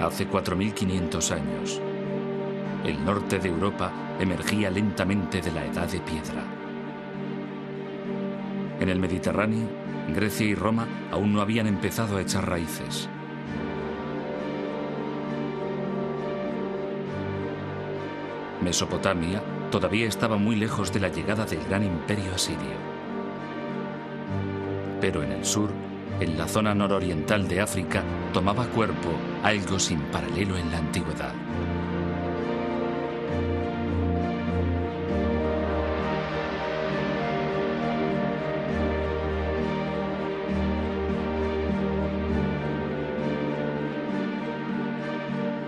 Hace 4500 años, el norte de Europa emergía lentamente de la Edad de Piedra. En el Mediterráneo, Grecia y Roma aún no habían empezado a echar raíces. Mesopotamia todavía estaba muy lejos de la llegada del gran imperio asirio. Pero en el sur, en la zona nororiental de África, tomaba cuerpo algo sin paralelo en la antigüedad.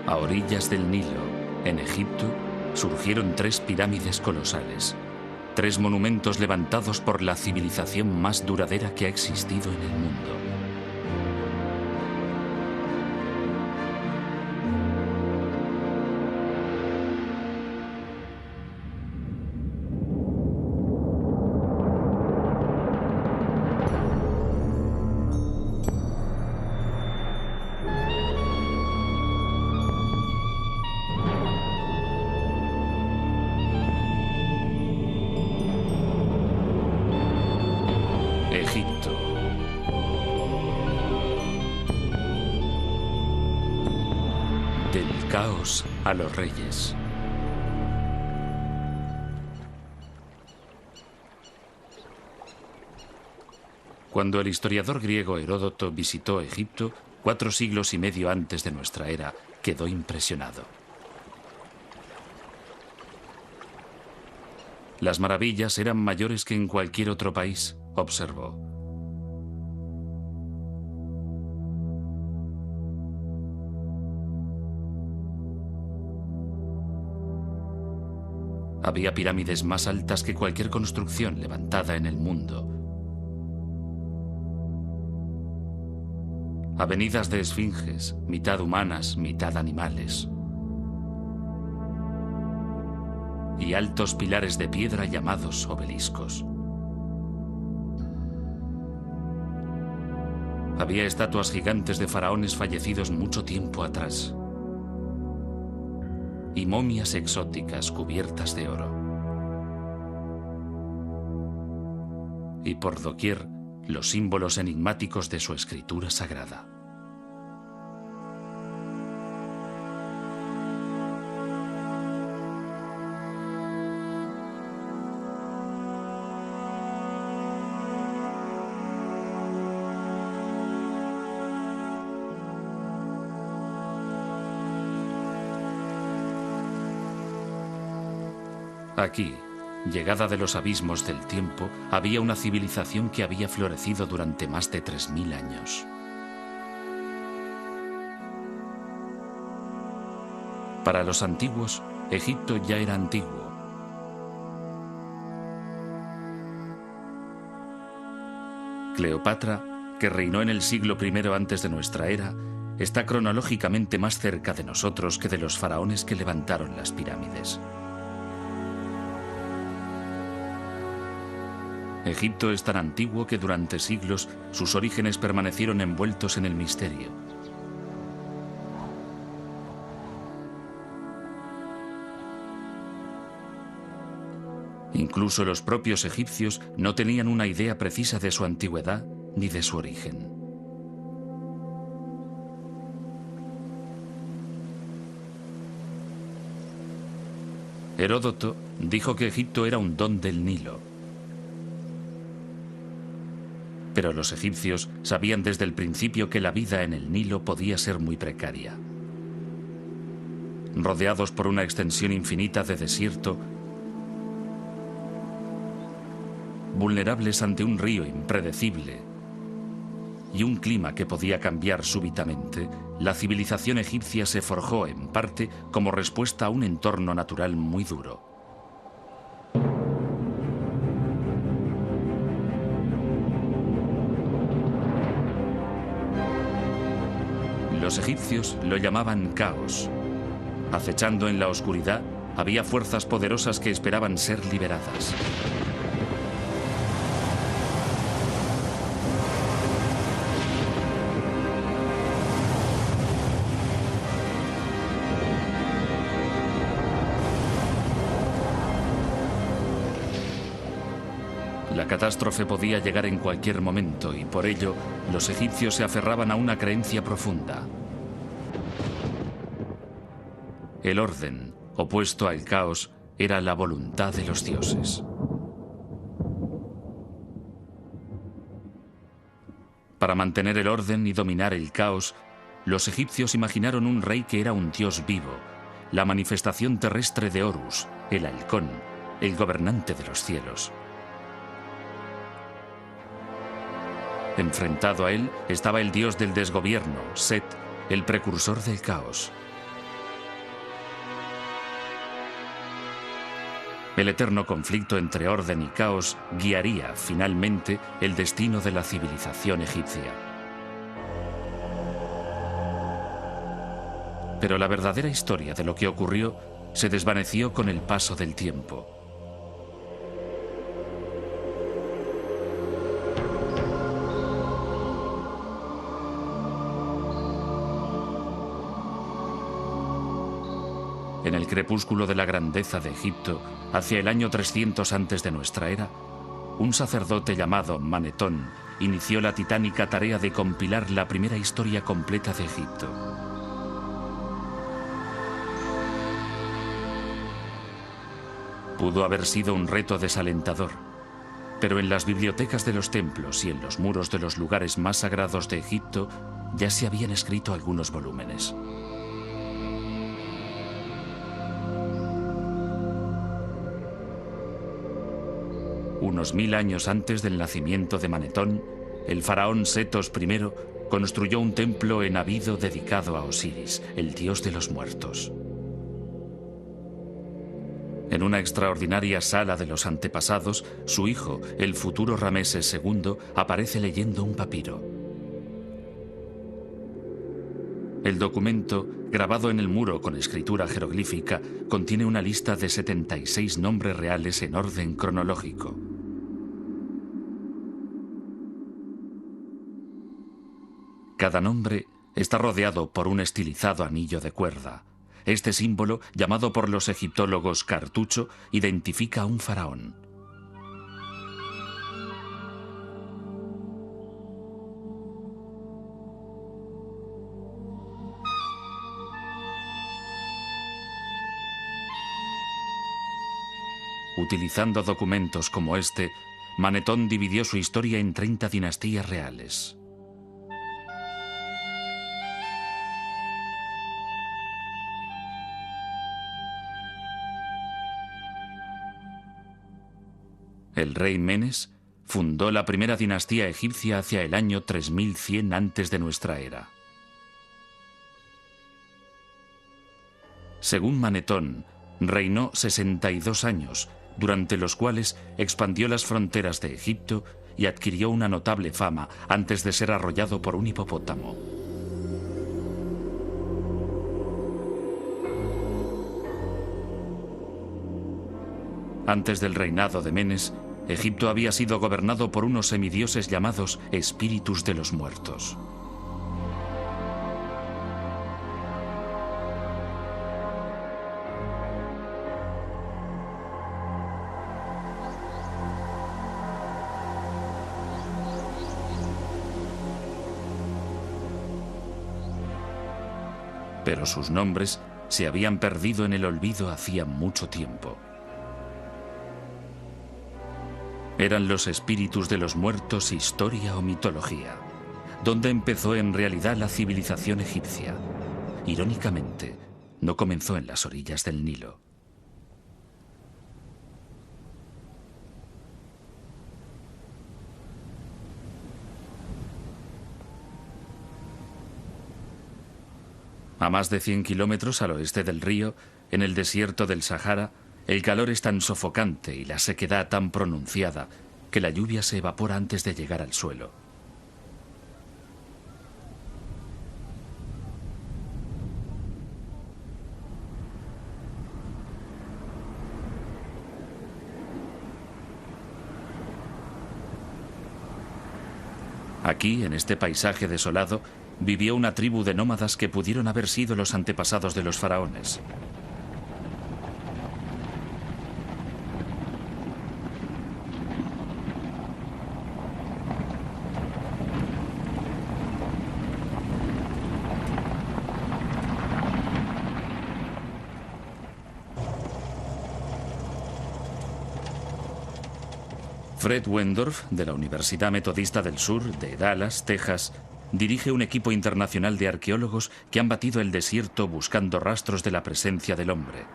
A orillas del Nilo, en Egipto, surgieron 3 pirámides colosales, 3 monumentos levantados por la civilización más duradera que ha existido en el mundo. Egipto. Del caos a los reyes. Cuando el historiador griego Heródoto visitó Egipto, 4 siglos y medio antes de nuestra era, quedó impresionado. Las maravillas eran mayores que en cualquier otro país, observó. Había pirámides más altas que cualquier construcción levantada en el mundo. Avenidas de esfinges, mitad humanas, mitad animales. Y altos pilares de piedra llamados obeliscos. Había estatuas gigantes de faraones fallecidos mucho tiempo atrás. Y momias exóticas cubiertas de oro. Y por doquier, los símbolos enigmáticos de su escritura sagrada. Aquí, llegada de los abismos del tiempo, había una civilización que había florecido durante más de 3000 años. Para los antiguos, Egipto ya era antiguo. Cleopatra, que reinó en el siglo I antes de nuestra era, está cronológicamente más cerca de nosotros que de los faraones que levantaron las pirámides. Egipto es tan antiguo que durante siglos sus orígenes permanecieron envueltos en el misterio. Incluso los propios egipcios no tenían una idea precisa de su antigüedad ni de su origen. Heródoto dijo que Egipto era un don del Nilo. Pero los egipcios sabían desde el principio que la vida en el Nilo podía ser muy precaria. Rodeados por una extensión infinita de desierto, vulnerables ante un río impredecible y un clima que podía cambiar súbitamente, la civilización egipcia se forjó en parte como respuesta a un entorno natural muy duro. Los egipcios lo llamaban caos. Acechando en la oscuridad, había fuerzas poderosas que esperaban ser liberadas. La catástrofe podía llegar en cualquier momento y por ello los egipcios se aferraban a una creencia profunda. El orden, opuesto al caos, era la voluntad de los dioses. Para mantener el orden y dominar el caos, los egipcios imaginaron un rey que era un dios vivo, la manifestación terrestre de Horus, el halcón, el gobernante de los cielos. Enfrentado a él estaba el dios del desgobierno, Set, el precursor del caos. El eterno conflicto entre orden y caos guiaría, finalmente, el destino de la civilización egipcia. Pero la verdadera historia de lo que ocurrió se desvaneció con el paso del tiempo. En el crepúsculo de la grandeza de Egipto, hacia el año 300 antes de nuestra era, un sacerdote llamado Manetón inició la titánica tarea de compilar la primera historia completa de Egipto. Pudo haber sido un reto desalentador, pero en las bibliotecas de los templos y en los muros de los lugares más sagrados de Egipto ya se habían escrito algunos volúmenes. Unos 1000 años antes del nacimiento de Manetón, el faraón Setos I construyó un templo en Abido dedicado a Osiris, el dios de los muertos. En una extraordinaria sala de los antepasados, su hijo, el futuro Rameses II, aparece leyendo un papiro. El documento, grabado en el muro con escritura jeroglífica, contiene una lista de 76 nombres reales en orden cronológico. Cada nombre está rodeado por un estilizado anillo de cuerda. Este símbolo, llamado por los egiptólogos cartucho, identifica a un faraón. Utilizando documentos como este, Manetón dividió su historia en 30 dinastías reales. El rey Menes fundó la primera dinastía egipcia hacia el año 3100 antes de nuestra era. Según Manetón, reinó 62 años, durante los cuales expandió las fronteras de Egipto y adquirió una notable fama antes de ser arrollado por un hipopótamo. Antes del reinado de Menes, Egipto había sido gobernado por unos semidioses llamados espíritus de los muertos. Pero sus nombres se habían perdido en el olvido hacía mucho tiempo. ¿Eran los espíritus de los muertos historia o mitología? ¿Dónde empezó en realidad la civilización egipcia? Irónicamente, no comenzó en las orillas del Nilo. A más de 100 kilómetros al oeste del río, en el desierto del Sahara, el calor es tan sofocante y la sequedad tan pronunciada que la lluvia se evapora antes de llegar al suelo. Aquí, en este paisaje desolado, vivió una tribu de nómadas que pudieron haber sido los antepasados de los faraones. Fred Wendorf, de la Universidad Metodista del Sur, de Dallas, Texas, dirige un equipo internacional de arqueólogos que han batido el desierto buscando rastros de la presencia del hombre.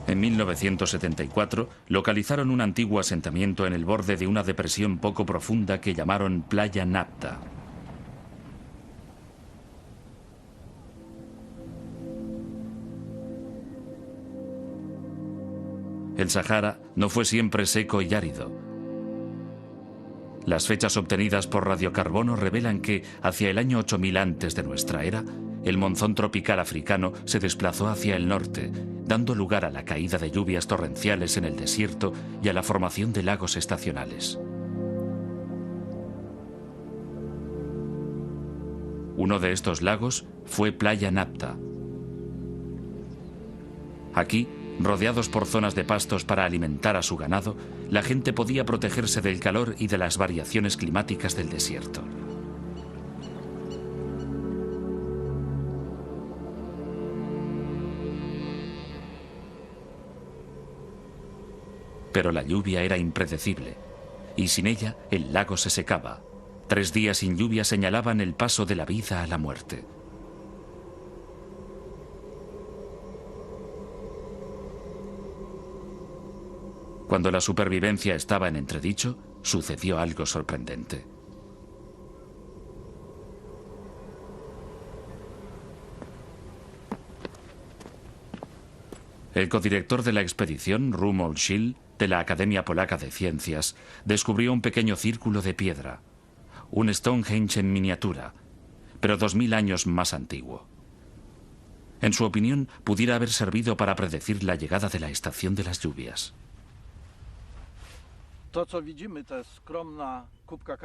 En 1974 localizaron un antiguo asentamiento en el borde de una depresión poco profunda que llamaron Playa Napta. El Sahara no fue siempre seco y árido. Las fechas obtenidas por radiocarbono revelan que, hacia el año 8000 antes de nuestra era, el monzón tropical africano se desplazó hacia el norte, dando lugar a la caída de lluvias torrenciales en el desierto y a la formación de lagos estacionales. Uno de estos lagos fue Playa Napta. Aquí, rodeados por zonas de pastos para alimentar a su ganado, la gente podía protegerse del calor y de las variaciones climáticas del desierto. Pero la lluvia era impredecible, y sin ella el lago se secaba. 3 días sin lluvia señalaban el paso de la vida a la muerte. Cuando la supervivencia estaba en entredicho, sucedió algo sorprendente. El codirector de la expedición, Romuald Schill, de la Academia Polaca de Ciencias, descubrió un pequeño círculo de piedra, un Stonehenge en miniatura, pero 2000 años más antiguo. En su opinión, pudiera haber servido para predecir la llegada de la estación de las lluvias.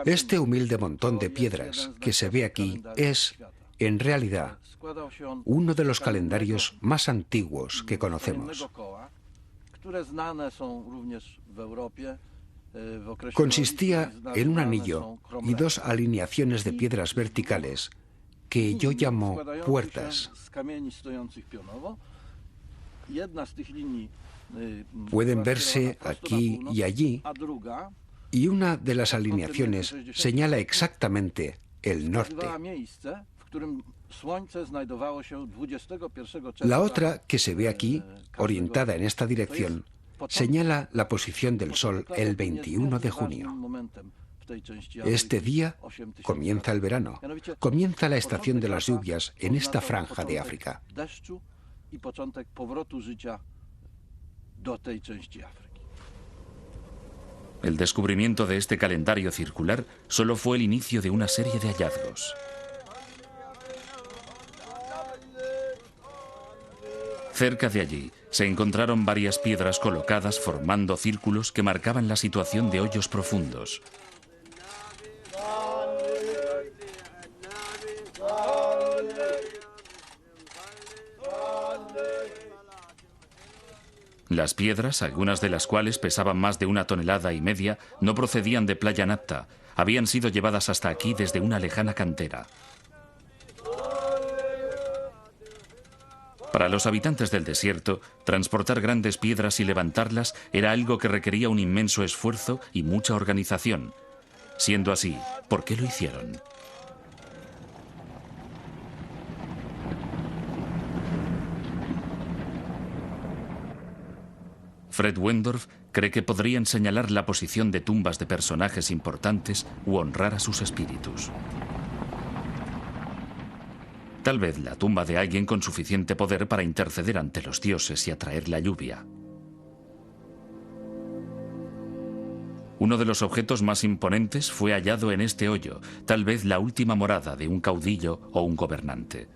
Este humilde montón de piedras que se ve aquí es, en realidad, uno de los calendarios más antiguos que conocemos. Consistía en un anillo y 2 alineaciones de piedras verticales que yo llamo puertas. Pueden verse aquí y allí, y una de las alineaciones señala exactamente el norte. La otra, que se ve aquí, orientada en esta dirección, señala la posición del Sol el 21 de junio. Este día comienza el verano, comienza la estación de las lluvias en esta franja de África. El descubrimiento de este calendario circular solo fue el inicio de una serie de hallazgos. Cerca de allí se encontraron varias piedras colocadas formando círculos que marcaban la situación de hoyos profundos. Las piedras, algunas de las cuales pesaban más de 1,5 toneladas, no procedían de Playa Napta, habían sido llevadas hasta aquí desde una lejana cantera. Para los habitantes del desierto, transportar grandes piedras y levantarlas era algo que requería un inmenso esfuerzo y mucha organización. Siendo así, ¿por qué lo hicieron? Fred Wendorf cree que podrían señalar la posición de tumbas de personajes importantes u honrar a sus espíritus. Tal vez la tumba de alguien con suficiente poder para interceder ante los dioses y atraer la lluvia. Uno de los objetos más imponentes fue hallado en este hoyo, tal vez la última morada de un caudillo o un gobernante.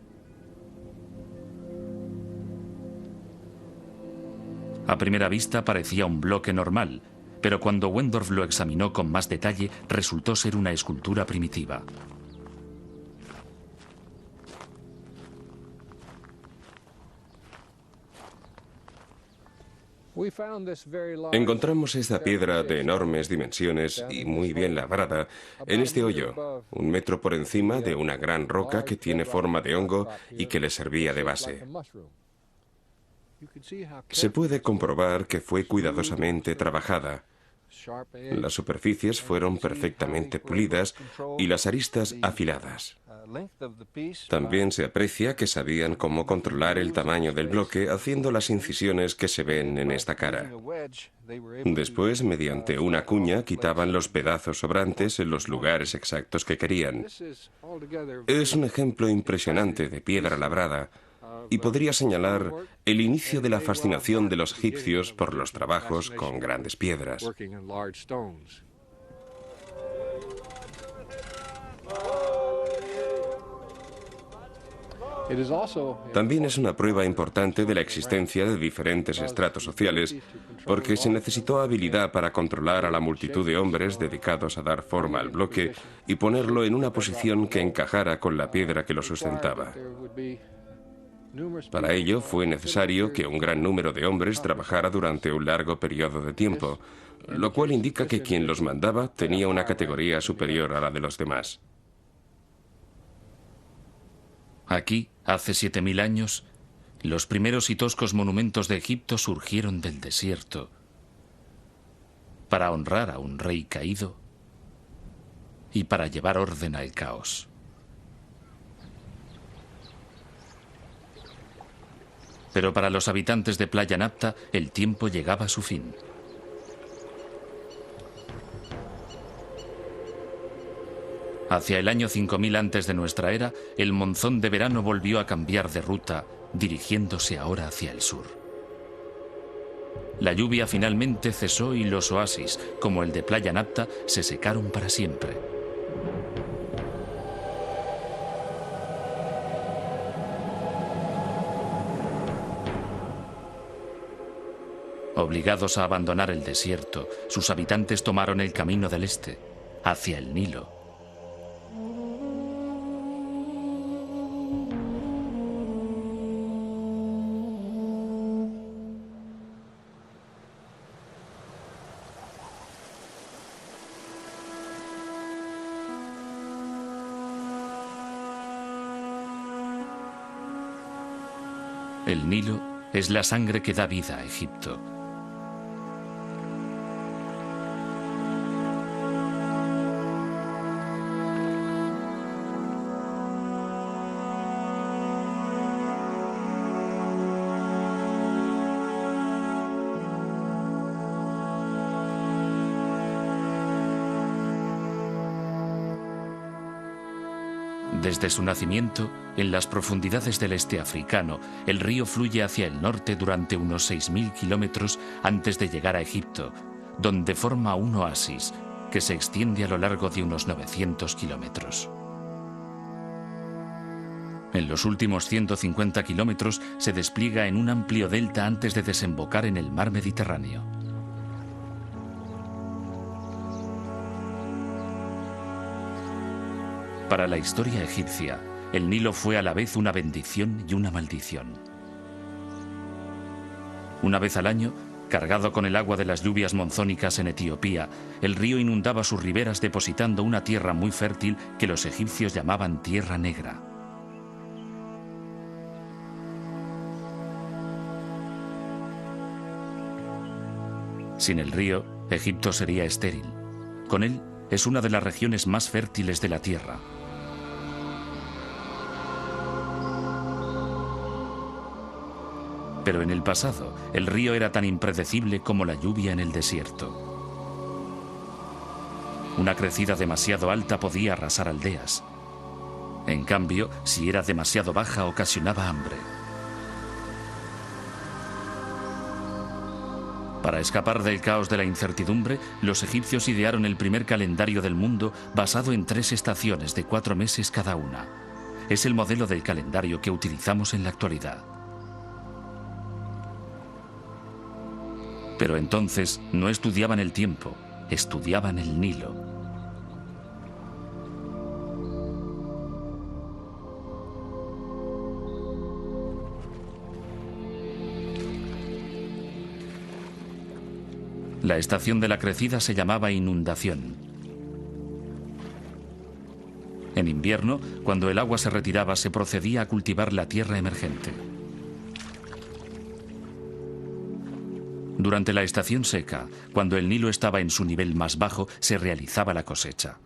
A primera vista parecía un bloque normal, pero cuando Wendorf lo examinó con más detalle, resultó ser una escultura primitiva. Encontramos esta piedra de enormes dimensiones y muy bien labrada en este hoyo, 1 metro por encima de una gran roca que tiene forma de hongo y que le servía de base. Se puede comprobar que fue cuidadosamente trabajada. Las superficies fueron perfectamente pulidas y las aristas afiladas. También se aprecia que sabían cómo controlar el tamaño del bloque haciendo las incisiones que se ven en esta cara. Después, mediante una cuña, quitaban los pedazos sobrantes en los lugares exactos que querían. Es un ejemplo impresionante de piedra labrada y podría señalar el inicio de la fascinación de los egipcios por los trabajos con grandes piedras. También es una prueba importante de la existencia de diferentes estratos sociales, porque se necesitó habilidad para controlar a la multitud de hombres dedicados a dar forma al bloque y ponerlo en una posición que encajara con la piedra que lo sustentaba. Para ello fue necesario que un gran número de hombres trabajara durante un largo periodo de tiempo, lo cual indica que quien los mandaba tenía una categoría superior a la de los demás. Aquí, hace 7000 años, los primeros y toscos monumentos de Egipto surgieron del desierto para honrar a un rey caído y para llevar orden al caos. Pero para los habitantes de Playa Napta, el tiempo llegaba a su fin. Hacia el año 5000 antes de nuestra era, el monzón de verano volvió a cambiar de ruta, dirigiéndose ahora hacia el sur. La lluvia finalmente cesó y los oasis, como el de Playa Napta, se secaron para siempre. Obligados a abandonar el desierto, sus habitantes tomaron el camino del este, hacia el Nilo. El Nilo es la sangre que da vida a Egipto. Desde su nacimiento, en las profundidades del este africano, el río fluye hacia el norte durante unos 6000 kilómetros antes de llegar a Egipto, donde forma un oasis que se extiende a lo largo de unos 900 kilómetros. En los últimos 150 kilómetros se despliega en un amplio delta antes de desembocar en el mar Mediterráneo. Para la historia egipcia, el Nilo fue a la vez una bendición y una maldición. Una vez al año, cargado con el agua de las lluvias monzónicas en Etiopía, el río inundaba sus riberas depositando una tierra muy fértil que los egipcios llamaban Tierra Negra. Sin el río, Egipto sería estéril. Con él, es una de las regiones más fértiles de la tierra. Pero en el pasado, el río era tan impredecible como la lluvia en el desierto. Una crecida demasiado alta podía arrasar aldeas. En cambio, si era demasiado baja, ocasionaba hambre. Para escapar del caos de la incertidumbre, los egipcios idearon el primer calendario del mundo basado en 3 estaciones de 4 meses cada una. Es el modelo del calendario que utilizamos en la actualidad. Pero entonces no estudiaban el tiempo, estudiaban el Nilo. La estación de la crecida se llamaba inundación. En invierno, cuando el agua se retiraba, se procedía a cultivar la tierra emergente. Durante la estación seca, cuando el Nilo estaba en su nivel más bajo, se realizaba la cosecha.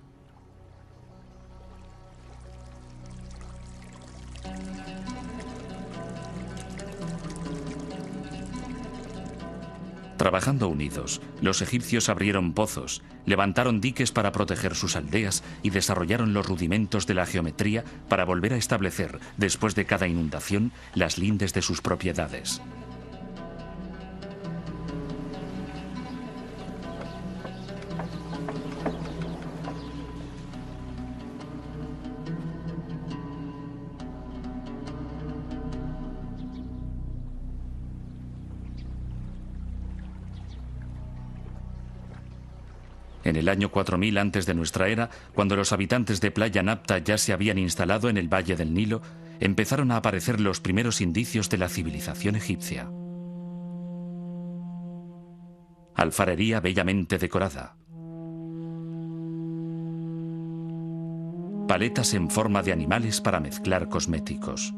Trabajando unidos, los egipcios abrieron pozos, levantaron diques para proteger sus aldeas y desarrollaron los rudimentos de la geometría para volver a establecer, después de cada inundación, las lindes de sus propiedades. En el año 4000 antes de nuestra era, cuando los habitantes de Playa Napta ya se habían instalado en el valle del Nilo, empezaron a aparecer los primeros indicios de la civilización egipcia. Alfarería bellamente decorada. Paletas en forma de animales para mezclar cosméticos.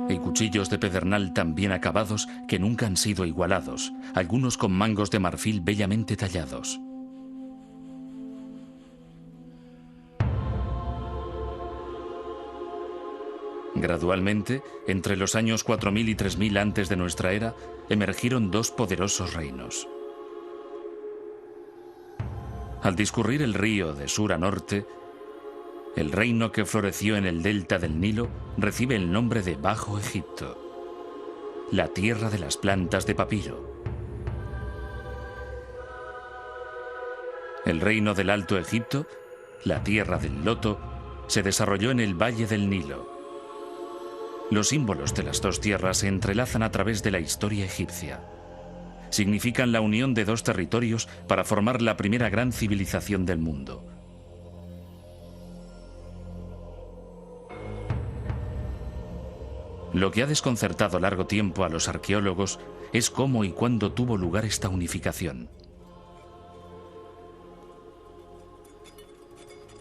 Y cuchillos de pedernal tan bien acabados que nunca han sido igualados, algunos con mangos de marfil bellamente tallados. Gradualmente, entre los años 4000 y 3000 antes de nuestra era, emergieron dos poderosos reinos. Al discurrir el río de sur a norte, el reino que floreció en el delta del Nilo recibe el nombre de Bajo Egipto, la tierra de las plantas de papiro. El reino del Alto Egipto, la tierra del loto, se desarrolló en el valle del Nilo. Los símbolos de las dos tierras se entrelazan a través de la historia egipcia. Significan la unión de dos territorios para formar la primera gran civilización del mundo. Lo que ha desconcertado largo tiempo a los arqueólogos es cómo y cuándo tuvo lugar esta unificación.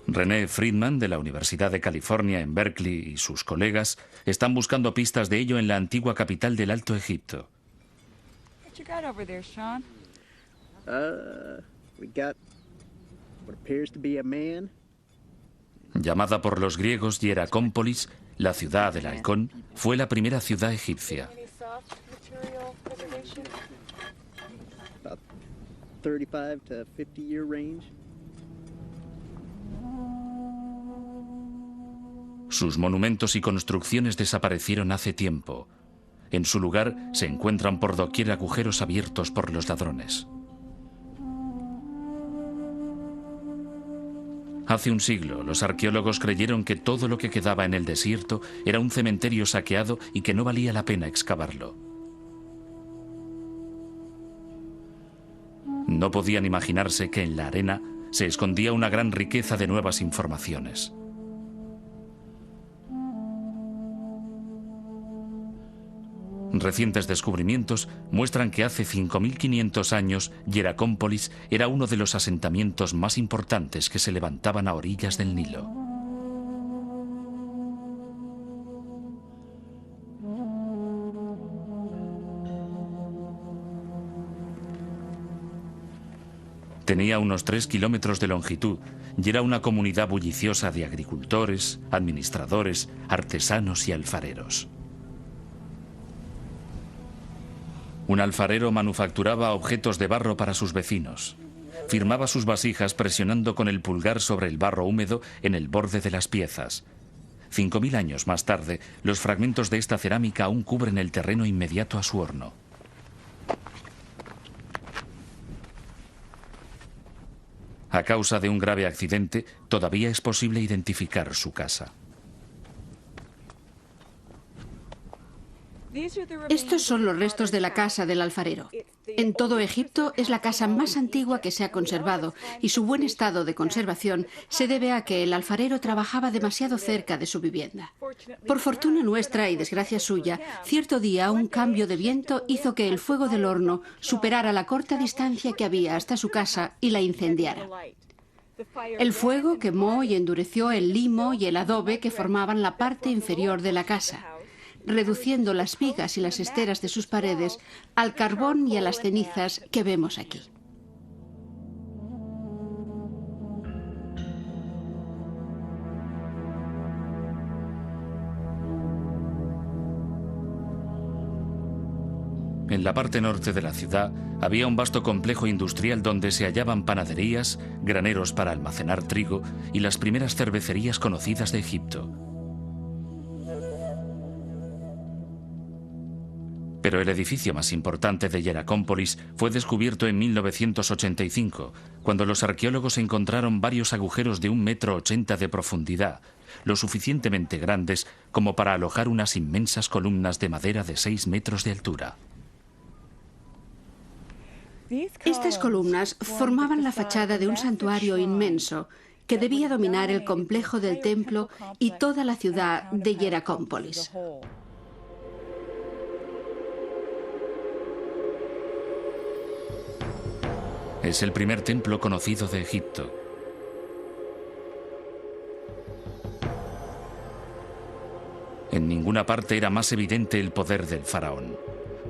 René Friedman, de la Universidad de California en Berkeley, y sus colegas están buscando pistas de ello en la antigua capital del Alto Egipto. Llamada por los griegos Hieracómpolis, la ciudad del halcón, fue la primera ciudad egipcia. Sus monumentos y construcciones desaparecieron hace tiempo. En su lugar se encuentran por doquier agujeros abiertos por los ladrones. Hace un siglo, los arqueólogos creyeron que todo lo que quedaba en el desierto era un cementerio saqueado y que no valía la pena excavarlo. No podían imaginarse que en la arena se escondía una gran riqueza de nuevas informaciones. Recientes descubrimientos muestran que hace 5500 años Hieracómpolis era uno de los asentamientos más importantes que se levantaban a orillas del Nilo. Tenía unos 3 kilómetros de longitud y era una comunidad bulliciosa de agricultores, administradores, artesanos y alfareros. Un alfarero manufacturaba objetos de barro para sus vecinos. Firmaba sus vasijas presionando con el pulgar sobre el barro húmedo en el borde de las piezas. 5000 años más tarde, los fragmentos de esta cerámica aún cubren el terreno inmediato a su horno. A causa de un grave accidente, todavía es posible identificar su casa. Estos son los restos de la casa del alfarero. En todo Egipto es la casa más antigua que se ha conservado y su buen estado de conservación se debe a que el alfarero trabajaba demasiado cerca de su vivienda. Por fortuna nuestra y desgracia suya, cierto día un cambio de viento hizo que el fuego del horno superara la corta distancia que había hasta su casa y la incendiara. El fuego quemó y endureció el limo y el adobe que formaban la parte inferior de la casa. reduciendo las vigas y las esteras de sus paredes al carbón y a las cenizas que vemos aquí. En la parte norte de la ciudad había un vasto complejo industrial donde se hallaban panaderías, graneros para almacenar trigo y las primeras cervecerías conocidas de Egipto. Pero el edificio más importante de Hieracómpolis fue descubierto en 1985, cuando los arqueólogos encontraron varios agujeros de 1,80 m de profundidad, lo suficientemente grandes como para alojar unas inmensas columnas de madera de 6 metros de altura. Estas columnas formaban la fachada de un santuario inmenso que debía dominar el complejo del templo y toda la ciudad de Hieracómpolis. Es el primer templo conocido de Egipto. En ninguna parte era más evidente el poder del faraón.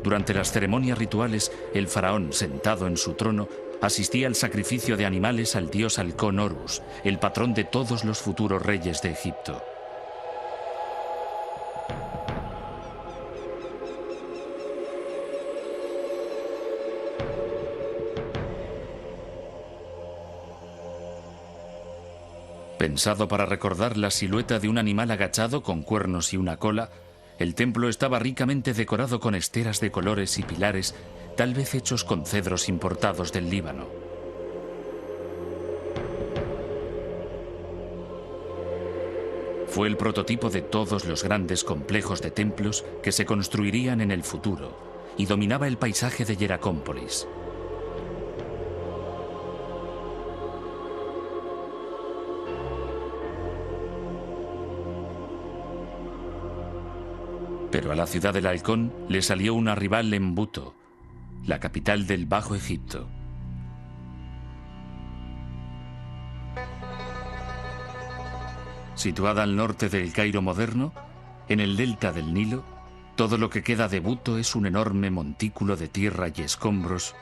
Durante las ceremonias rituales, el faraón, sentado en su trono, asistía al sacrificio de animales al dios halcón Horus, el patrón de todos los futuros reyes de Egipto. Pensado para recordar la silueta de un animal agachado con cuernos y una cola, el templo estaba ricamente decorado con esteras de colores y pilares, tal vez hechos con cedros importados del Líbano. Fue el prototipo de todos los grandes complejos de templos que se construirían en el futuro y dominaba el paisaje de Hieracómpolis. Pero a la ciudad del halcón le salió una rival en Buto, la capital del Bajo Egipto. Situada al norte del Cairo moderno, en el delta del Nilo, todo lo que queda de Buto es un enorme montículo de tierra y escombros,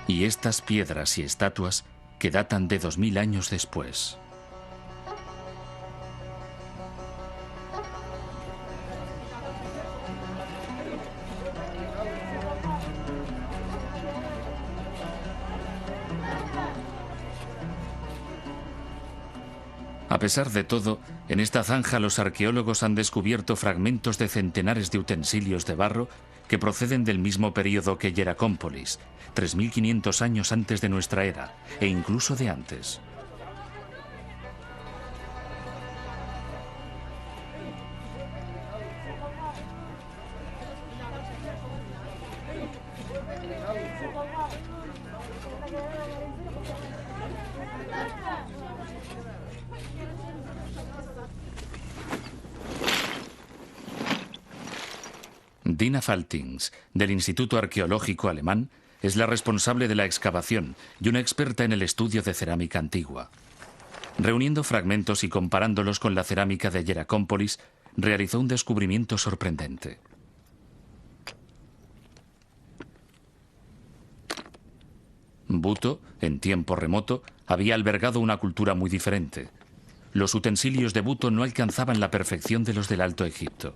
y estas piedras y estatuas que datan de 2000 años después. A pesar de todo, en esta zanja los arqueólogos han descubierto fragmentos de centenares de utensilios de barro que proceden del mismo período que Hieracómpolis, 3500 años antes de nuestra era, e incluso de antes. Dina Faltings, del Instituto Arqueológico Alemán, es la responsable de la excavación y una experta en el estudio de cerámica antigua. Reuniendo fragmentos y comparándolos con la cerámica de Hieracómpolis, realizó un descubrimiento sorprendente. Buto, en tiempo remoto, había albergado una cultura muy diferente. Los utensilios de Buto no alcanzaban la perfección de los del Alto Egipto.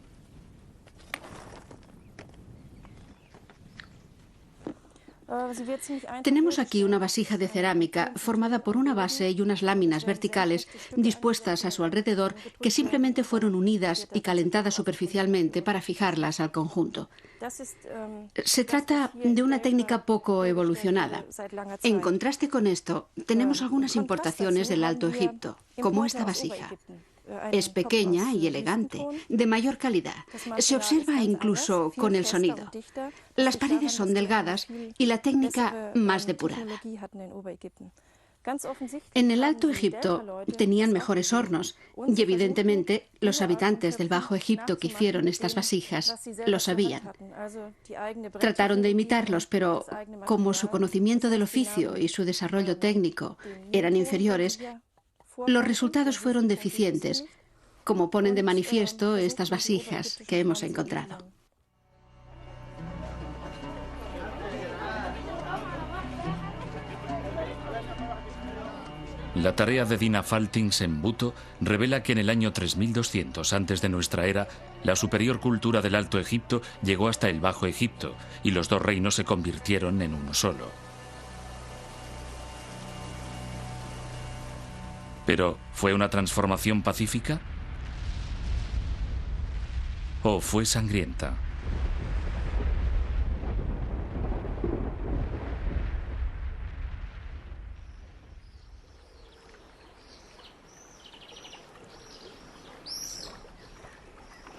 Tenemos aquí una vasija de cerámica formada por una base y unas láminas verticales dispuestas a su alrededor que simplemente fueron unidas y calentadas superficialmente para fijarlas al conjunto. Se trata de una técnica poco evolucionada. En contraste con esto, tenemos algunas importaciones del Alto Egipto, como esta vasija. Es pequeña y elegante, de mayor calidad. Se observa incluso con el sonido. Las paredes son delgadas y la técnica más depurada. En el Alto Egipto tenían mejores hornos y evidentemente los habitantes del Bajo Egipto que hicieron estas vasijas lo sabían. Trataron de imitarlos, pero como su conocimiento del oficio y su desarrollo técnico eran inferiores, Los resultados fueron deficientes, como ponen de manifiesto estas vasijas que hemos encontrado. La tarea de Dina Faltings en Buto revela que en el año 3200 antes de nuestra era, la superior cultura del Alto Egipto llegó hasta el Bajo Egipto y los dos reinos se convirtieron en uno solo. Pero, ¿fue una transformación pacífica? ¿O fue sangrienta?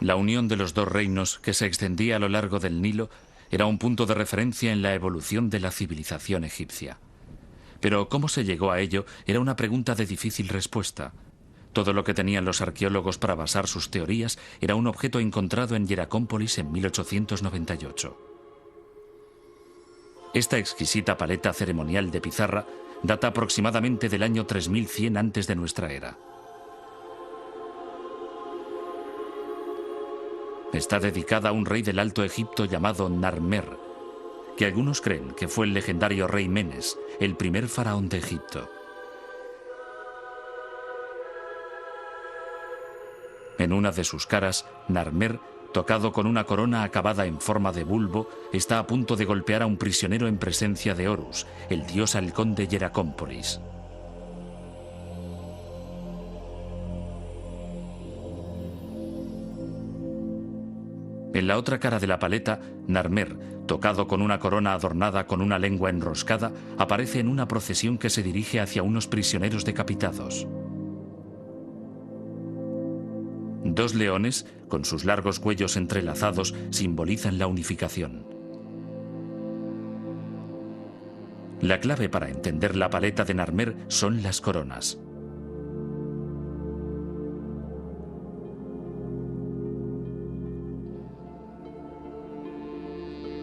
La unión de los dos reinos, que se extendía a lo largo del Nilo, era un punto de referencia en la evolución de la civilización egipcia. Pero cómo se llegó a ello era una pregunta de difícil respuesta. Todo lo que tenían los arqueólogos para basar sus teorías era un objeto encontrado en Hieracómpolis en 1898. Esta exquisita paleta ceremonial de pizarra data aproximadamente del año 3100 antes de nuestra era. Está dedicada a un rey del Alto Egipto llamado Narmer, que algunos creen que fue el legendario rey Menes, el primer faraón de Egipto. En una de sus caras, Narmer, tocado con una corona acabada en forma de bulbo, está a punto de golpear a un prisionero en presencia de Horus, el dios halcón de Hieracómpolis. En la otra cara de la paleta, Narmer, tocado con una corona adornada con una lengua enroscada, aparece en una procesión que se dirige hacia unos prisioneros decapitados. Dos leones, con sus largos cuellos entrelazados, simbolizan la unificación. La clave para entender la paleta de Narmer son las coronas.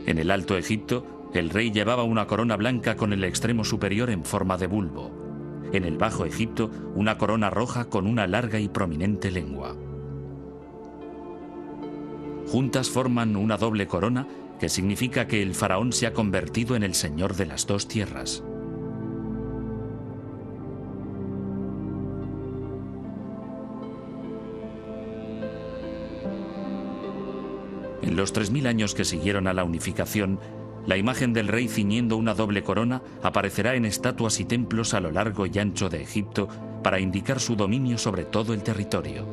En el Alto Egipto, el rey llevaba una corona blanca con el extremo superior en forma de bulbo. En el Bajo Egipto, una corona roja con una larga y prominente lengua. Juntas forman una doble corona que significa que el faraón se ha convertido en el señor de las dos tierras. En los 3000 años que siguieron a la unificación, la imagen del rey ciñendo una doble corona aparecerá en estatuas y templos a lo largo y ancho de Egipto para indicar su dominio sobre todo el territorio.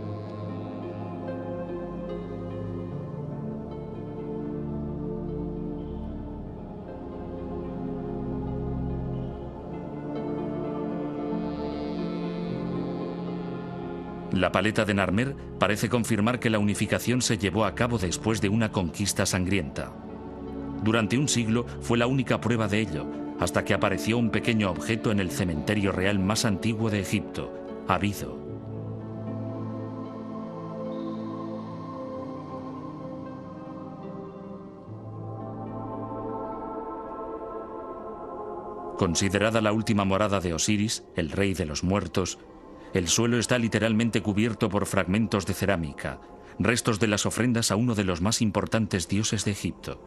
La paleta de Narmer parece confirmar que la unificación se llevó a cabo después de una conquista sangrienta. Durante un siglo fue la única prueba de ello, hasta que apareció un pequeño objeto en el cementerio real más antiguo de Egipto, Abido. Considerada la última morada de Osiris, el rey de los muertos, el suelo está literalmente cubierto por fragmentos de cerámica, restos de las ofrendas a uno de los más importantes dioses de Egipto.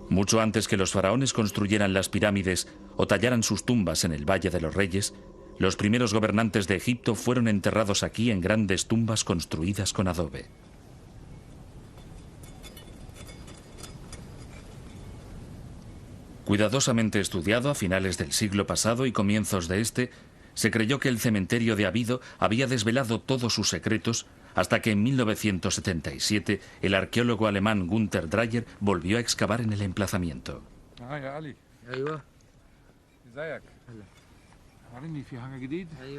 Mucho antes que los faraones construyeran las pirámides o tallaran sus tumbas en el Valle de los Reyes, los primeros gobernantes de Egipto fueron enterrados aquí en grandes tumbas construidas con adobe. Cuidadosamente estudiado a finales del siglo pasado y comienzos de este, se creyó que el cementerio de Abido había desvelado todos sus secretos hasta que en 1977 el arqueólogo alemán Günther Dreyer volvió a excavar en el emplazamiento.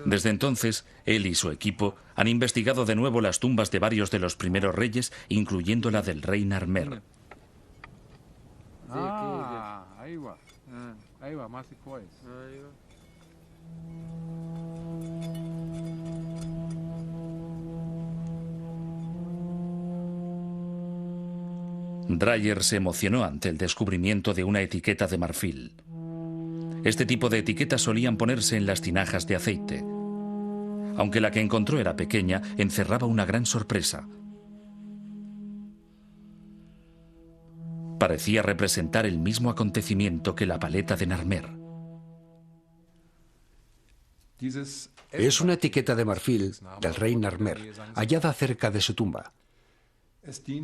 Desde entonces, él y su equipo han investigado de nuevo las tumbas de varios de los primeros reyes, incluyendo la del rey Narmer. Dreyer se emocionó ante el descubrimiento de una etiqueta de marfil. Este tipo de etiquetas solían ponerse en las tinajas de aceite. Aunque la que encontró era pequeña, encerraba una gran sorpresa. Parecía representar el mismo acontecimiento que la paleta de Narmer. Es una etiqueta de marfil del rey Narmer, hallada cerca de su tumba.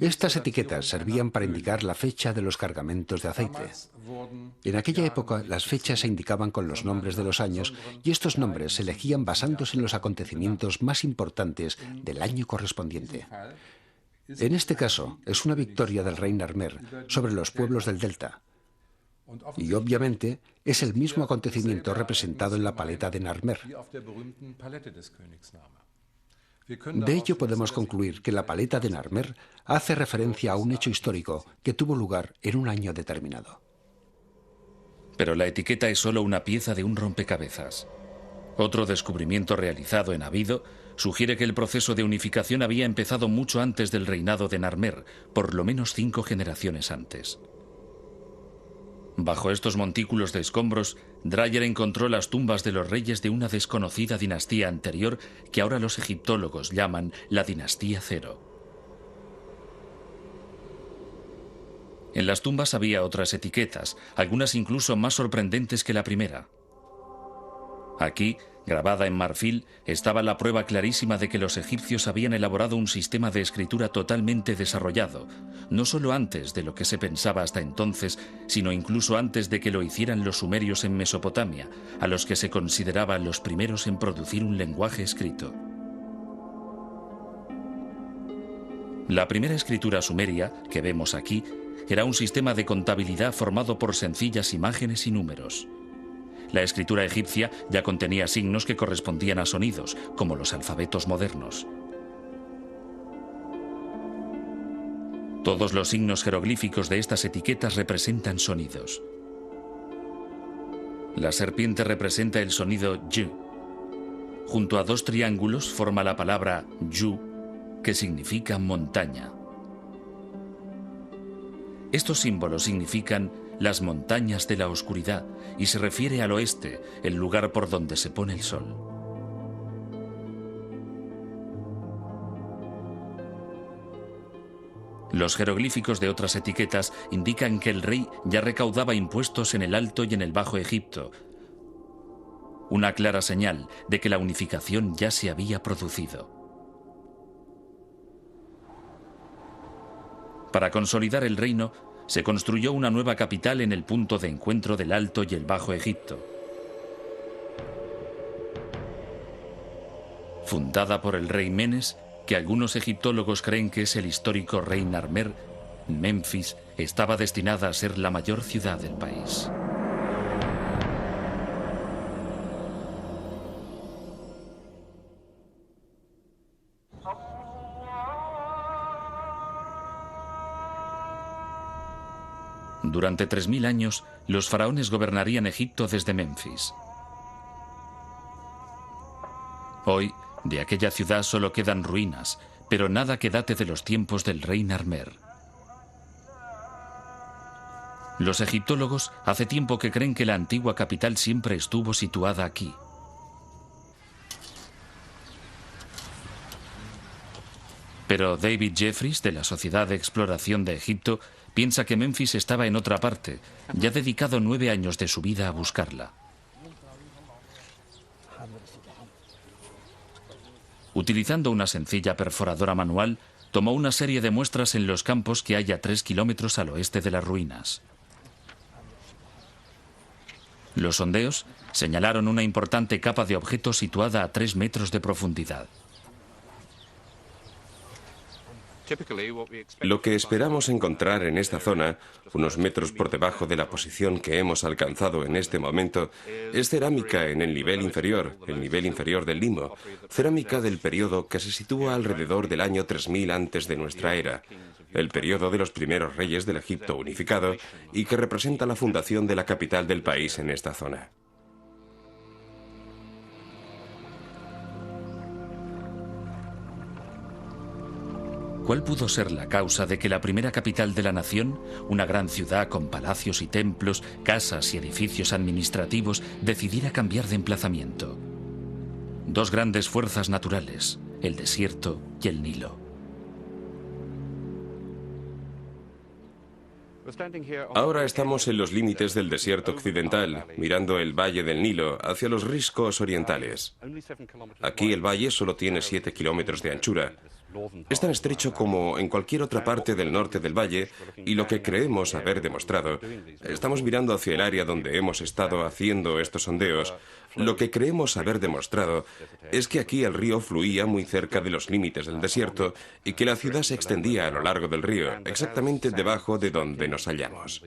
Estas etiquetas servían para indicar la fecha de los cargamentos de aceite. En aquella época, las fechas se indicaban con los nombres de los años y estos nombres se elegían basándose en los acontecimientos más importantes del año correspondiente. En este caso, es una victoria del rey Narmer sobre los pueblos del delta. Y obviamente, es el mismo acontecimiento representado en la paleta de Narmer. De ello podemos concluir que la paleta de Narmer hace referencia a un hecho histórico que tuvo lugar en un año determinado. Pero la etiqueta es solo una pieza de un rompecabezas. Otro descubrimiento realizado en Abido sugiere que el proceso de unificación había empezado mucho antes del reinado de Narmer, por lo menos 5 generaciones antes. Bajo estos montículos de escombros, Dreyer encontró las tumbas de los reyes de una desconocida dinastía anterior que ahora los egiptólogos llaman la dinastía Cero. En las tumbas había otras etiquetas, algunas incluso más sorprendentes que la primera. Aquí, grabada en marfil, estaba la prueba clarísima de que los egipcios habían elaborado un sistema de escritura totalmente desarrollado, no solo antes de lo que se pensaba hasta entonces, sino incluso antes de que lo hicieran los sumerios en Mesopotamia, a los que se consideraban los primeros en producir un lenguaje escrito. La primera escritura sumeria, que vemos aquí, era un sistema de contabilidad formado por sencillas imágenes y números. La escritura egipcia ya contenía signos que correspondían a sonidos, como los alfabetos modernos. Todos los signos jeroglíficos de estas etiquetas representan sonidos. La serpiente representa el sonido Y. Junto a 2 triángulos forma la palabra Yu, que significa montaña. Estos símbolos significan las montañas de la oscuridad y se refiere al oeste, el lugar por donde se pone el sol. Los jeroglíficos de otras etiquetas indican que el rey ya recaudaba impuestos en el Alto y en el Bajo Egipto, una clara señal de que la unificación ya se había producido. Para consolidar el reino, se construyó una nueva capital en el punto de encuentro del Alto y el Bajo Egipto. Fundada por el rey Menes, que algunos egiptólogos creen que es el histórico rey Narmer, Memphis estaba destinada a ser la mayor ciudad del país. Durante 3000 años, los faraones gobernarían Egipto desde Memphis. Hoy, de aquella ciudad solo quedan ruinas, pero nada que date de los tiempos del rey Narmer. Los egiptólogos hace tiempo que creen que la antigua capital siempre estuvo situada aquí. Pero David Jeffries, de la Sociedad de Exploración de Egipto, piensa que Memphis estaba en otra parte y ha dedicado 9 años de su vida a buscarla. Utilizando una sencilla perforadora manual, tomó una serie de muestras en los campos que hay a 3 kilómetros al oeste de las ruinas. Los sondeos señalaron una importante capa de objetos situada a 3 metros de profundidad. Lo que esperamos encontrar en esta zona, unos metros por debajo de la posición que hemos alcanzado en este momento, es cerámica en el nivel inferior del limo, cerámica del periodo que se sitúa alrededor del año 3000 antes de nuestra era, el periodo de los primeros reyes del Egipto unificado y que representa la fundación de la capital del país en esta zona. ¿Cuál pudo ser la causa de que la primera capital de la nación, una gran ciudad con palacios y templos, casas y edificios administrativos, decidiera cambiar de emplazamiento? Dos grandes fuerzas naturales, el desierto y el Nilo. Ahora estamos en los límites del desierto occidental, mirando el valle del Nilo hacia los riscos orientales. Aquí el valle solo tiene 7 kilómetros de anchura. Es tan estrecho como en cualquier otra parte del norte del valle, y lo que creemos haber demostrado, estamos mirando hacia el área donde hemos estado haciendo estos sondeos, lo que creemos haber demostrado es que aquí el río fluía muy cerca de los límites del desierto y que la ciudad se extendía a lo largo del río, exactamente debajo de donde nos hallamos.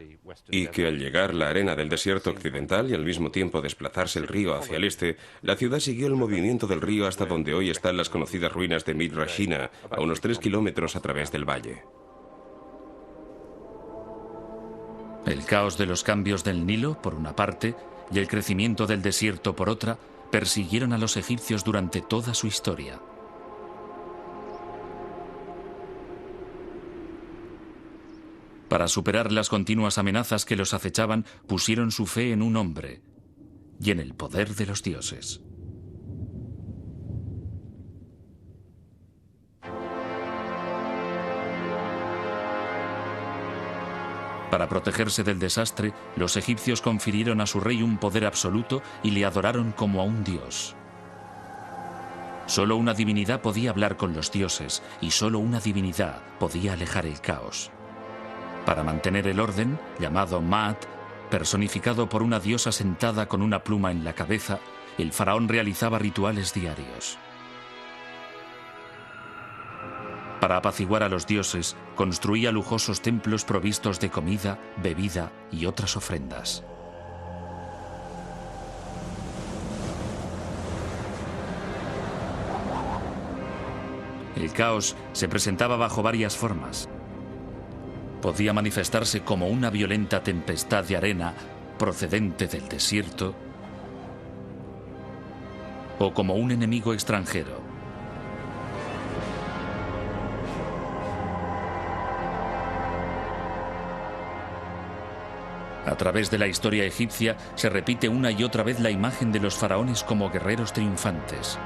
Y que al llegar la arena del desierto occidental y al mismo tiempo desplazarse el río hacia el este, la ciudad siguió el movimiento del río hasta donde hoy están las conocidas ruinas de Midrashina, a unos 3 kilómetros a través del valle. El caos de los cambios del Nilo, por una parte, y el crecimiento del desierto, por otra, persiguieron a los egipcios durante toda su historia. Para superar las continuas amenazas que los acechaban, pusieron su fe en un hombre y en el poder de los dioses. Para protegerse del desastre, los egipcios confirieron a su rey un poder absoluto y le adoraron como a un dios. Solo una divinidad podía hablar con los dioses y solo una divinidad podía alejar el caos. Para mantener el orden, llamado Maat, personificado por una diosa sentada con una pluma en la cabeza, el faraón realizaba rituales diarios. Para apaciguar a los dioses, construía lujosos templos provistos de comida, bebida y otras ofrendas. El caos se presentaba bajo varias formas. Podía manifestarse como una violenta tempestad de arena procedente del desierto o como un enemigo extranjero. A través de la historia egipcia se repite una y otra vez la imagen de los faraones como guerreros triunfantes.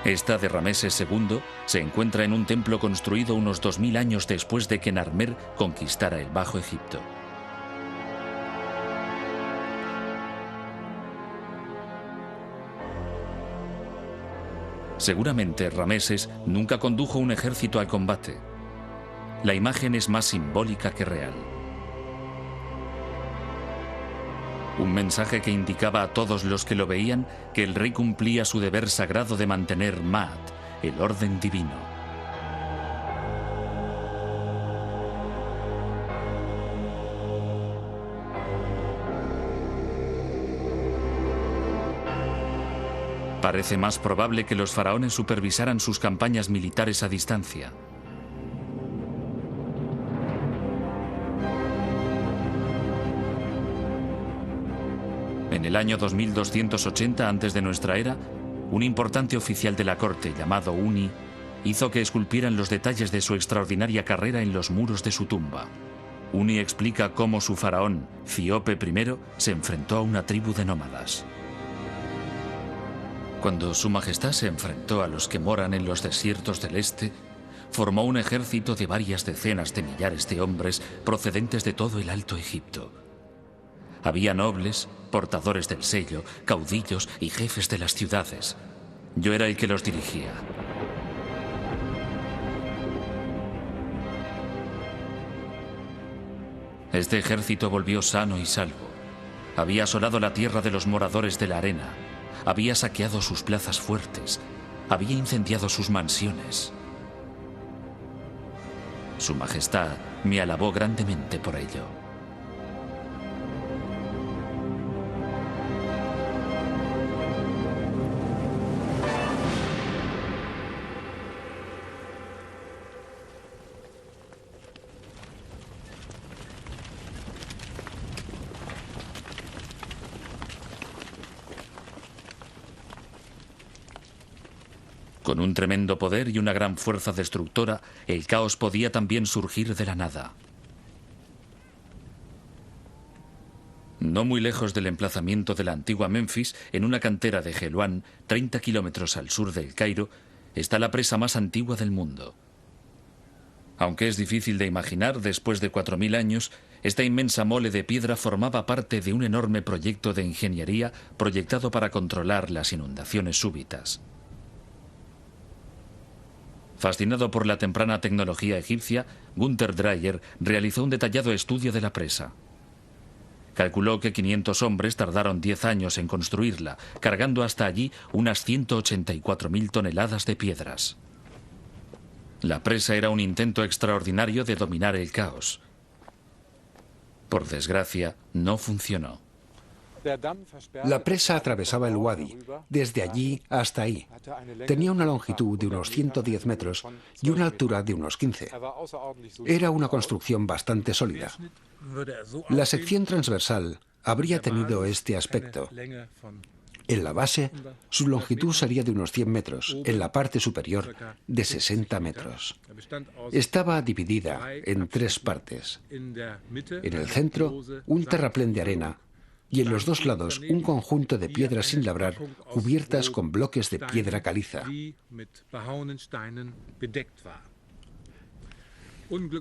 Esta de Rameses II se encuentra en un templo construido unos 2000 años después de que Narmer conquistara el Bajo Egipto. Seguramente Rameses nunca condujo un ejército al combate. La imagen es más simbólica que real. Un mensaje que indicaba a todos los que lo veían que el rey cumplía su deber sagrado de mantener Maat, el orden divino. Parece más probable que los faraones supervisaran sus campañas militares a distancia. En el año 2280 antes de nuestra era, un importante oficial de la corte llamado Uni hizo que esculpieran los detalles de su extraordinaria carrera en los muros de su tumba. Uni explica cómo su faraón, Cíope I, se enfrentó a una tribu de nómadas. Cuando su majestad se enfrentó a los que moran en los desiertos del este, formó un ejército de varias decenas de millares de hombres procedentes de todo el Alto Egipto. Había nobles, portadores del sello, caudillos y jefes de las ciudades. Yo era el que los dirigía. Este ejército volvió sano y salvo. Había asolado la tierra de los moradores de la arena. Había saqueado sus plazas fuertes. Había incendiado sus mansiones. Su Majestad me alabó grandemente por ello. Con un tremendo poder y una gran fuerza destructora, el caos podía también surgir de la nada. No muy lejos del emplazamiento de la antigua Menfis, en una cantera de Helouan, 30 kilómetros al sur del Cairo, está la presa más antigua del mundo. Aunque es difícil de imaginar, después de 4000 años, esta inmensa mole de piedra formaba parte de un enorme proyecto de ingeniería proyectado para controlar las inundaciones súbitas. Fascinado por la temprana tecnología egipcia, Gunther Dreyer realizó un detallado estudio de la presa. Calculó que 500 hombres tardaron 10 años en construirla, cargando hasta allí unas 184.000 toneladas de piedras. La presa era un intento extraordinario de dominar el caos. Por desgracia, no funcionó. La presa atravesaba el Wadi, desde allí hasta ahí. Tenía una longitud de unos 110 metros y una altura de unos 15. Era una construcción bastante sólida. La sección transversal habría tenido este aspecto. En la base, su longitud sería de unos 100 metros, en la parte superior de 60 metros. Estaba dividida en 3 partes. En el centro, un terraplén de arena y en los 2 lados un conjunto de piedras sin labrar cubiertas con bloques de piedra caliza.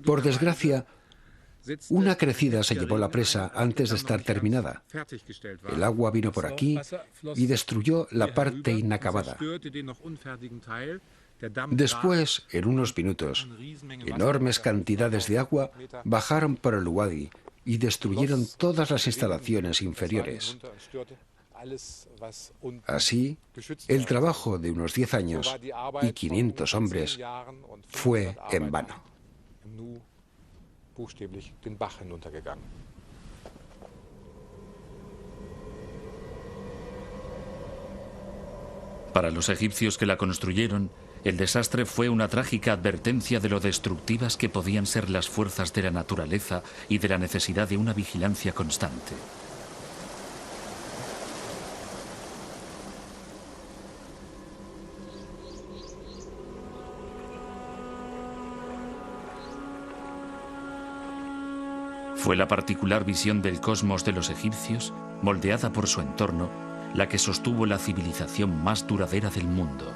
Por desgracia, una crecida se llevó la presa antes de estar terminada. El agua vino por aquí y destruyó la parte inacabada. Después, en unos minutos, enormes cantidades de agua bajaron por el Wadi y destruyeron todas las instalaciones inferiores. Así, el trabajo de unos 10 años y 500 hombres fue en vano. Para los egipcios que la construyeron, el desastre fue una trágica advertencia de lo destructivas que podían ser las fuerzas de la naturaleza y de la necesidad de una vigilancia constante. Fue la particular visión del cosmos de los egipcios, moldeada por su entorno, la que sostuvo la civilización más duradera del mundo.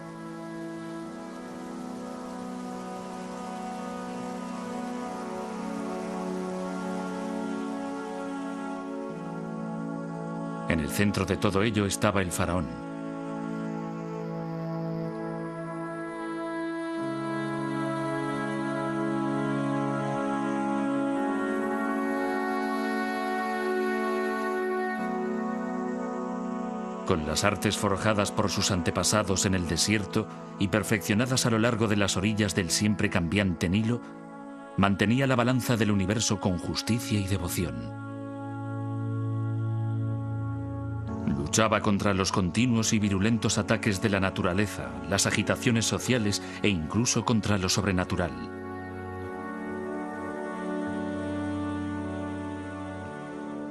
En el centro de todo ello estaba el faraón. Con las artes forjadas por sus antepasados en el desierto y perfeccionadas a lo largo de las orillas del siempre cambiante Nilo, mantenía la balanza del universo con justicia y devoción. Luchaba contra los continuos y virulentos ataques de la naturaleza, las agitaciones sociales e incluso contra lo sobrenatural.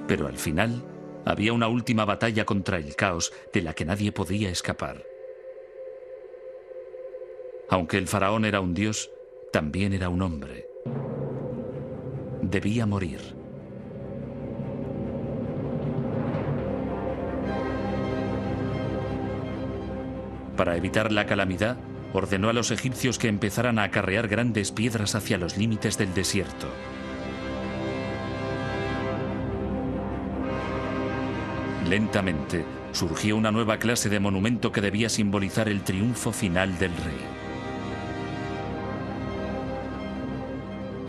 Pero al final, había una última batalla contra el caos de la que nadie podía escapar. Aunque el faraón era un dios, también era un hombre. Debía morir. Para evitar la calamidad, ordenó a los egipcios que empezaran a acarrear grandes piedras hacia los límites del desierto. Lentamente surgió una nueva clase de monumento que debía simbolizar el triunfo final del rey.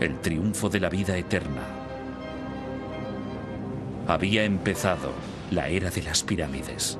El triunfo de la vida eterna. Había empezado la era de las pirámides.